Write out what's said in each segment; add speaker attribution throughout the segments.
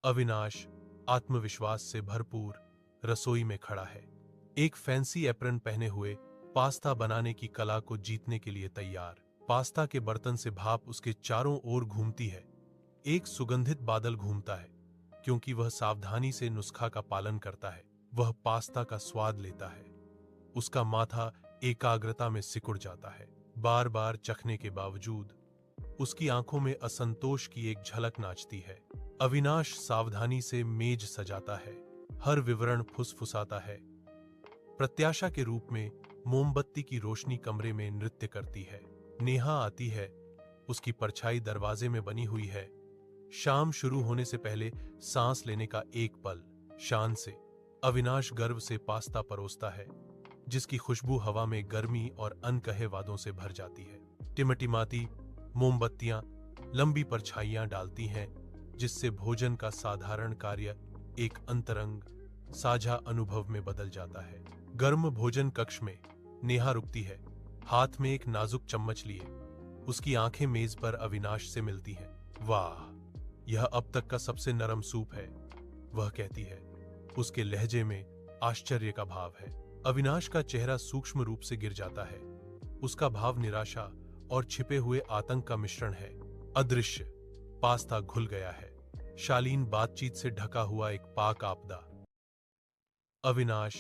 Speaker 1: अविनाश आत्मविश्वास से भरपूर रसोई में खड़ा है, एक फैंसी एप्रन पहने हुए, पास्ता बनाने की कला को जीतने के लिए तैयार। पास्ता के बर्तन से भाप उसके चारों ओर घूमती है। एक सुगंधित बादल घूमता है, क्योंकि वह सावधानी से नुस्खा का पालन करता है। वह पास्ता का स्वाद लेता है। उसका माथा एकाग्रता में सिकुड़ जाता है। बार बार चखने के बावजूद उसकी आंखों में असंतोष की एक झलक नाचती है। अविनाश सावधानी से मेज सजाता है, हर विवरण फुसफुसाता है। प्रत्याशा के रूप में मोमबत्ती की रोशनी कमरे में नृत्य करती है। नेहा आती है, उसकी परछाई दरवाजे में बनी हुई है। शाम शुरू होने से पहले सांस लेने का एक पल। शान से अविनाश गर्व से पास्ता परोसता है, जिसकी खुशबू हवा में गर्मी और अनकहे वादों से भर जाती है। टिमटिमाती मोमबत्तियां लंबी परछाइयां डालती हैं, जिससे भोजन का साधारण कार्य एक अंतरंग साझा अनुभव में बदल जाता है। गर्म भोजन कक्ष में नेहा रुकती है, हाथ में एक नाजुक चम्मच लिए। उसकी आंखें मेज पर अविनाश से मिलती हैं। वाह, यह अब तक का सबसे नरम सूप है, वह कहती है। उसके लहजे में आश्चर्य का भाव है। अविनाश का चेहरा सूक्ष्म रूप से गिर जाता है। उसका भाव निराशा और छिपे हुए आतंक का मिश्रण है। अदृश्य पास्ता घुल गया है, शालीन बातचीत से ढका हुआ एक पाक आपदा। अविनाश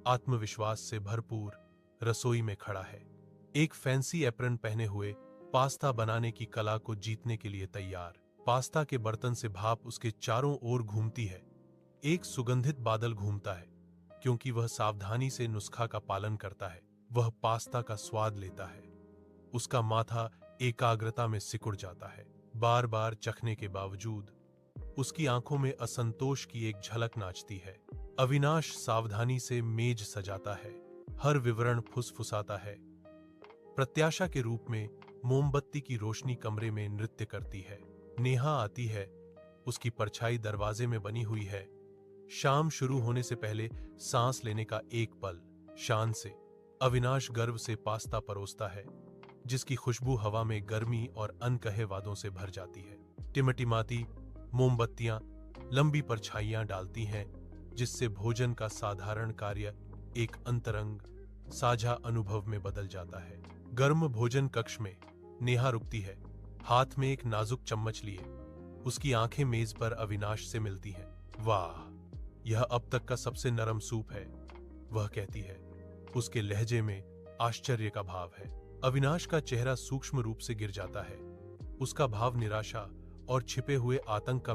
Speaker 1: आत्मविश्वास से भरपूर रसोई में खड़ा है, एक फैंसी एप्रन पहने हुए, पास्ता बनाने की कला को जीतने के लिए तैयार। पास्ता के बर्तन से भाप उसके चारों ओर घूमती है। एक सुगंधित बादल घूमता है, क्योंकि वह सावधानी से नुस्खा का पालन करता है। वह पास्ता का स्वाद लेता है। उसका माथा एकाग्रता में सिकुड़ जाता है। बार बार चखने के बावजूद उसकी आंखों में असंतोष की एक झलक नाचती है। अविनाश सावधानी से मेज सजाता है, हर विवरण फुसफुसाता है। प्रत्याशा के रूप में मोमबत्ती की रोशनी कमरे में नृत्य करती है। नेहा आती है, उसकी परछाई दरवाजे में बनी हुई है। शाम शुरू होने से पहले सांस लेने का एक पल। शान से अविनाश गर्व से पास्ता परोसता है, जिसकी खुशबू हवा में गर्मी और अनकहे वादों से भर जाती है। टिमटिमाती मोमबत्तियां लंबी परछाइयां डालती हैं, जिससे भोजन का साधारण कार्य एक अंतरंग साझा अनुभव में बदल जाता है। गर्म भोजन कक्ष में नेहा रुकती है, हाथ में एक नाजुक चम्मच लिए। उसकी आंखें मेज पर अविनाश से मिलती हैं। वाह, यह अब तक का सबसे नरम सूप है, वह कहती है। उसके लहजे में आश्चर्य का भाव है। अविनाश का चेहरा सूक्ष्म रूप से गिर जाता है। उसका भाव निराशा और छिपे हुए आतंक का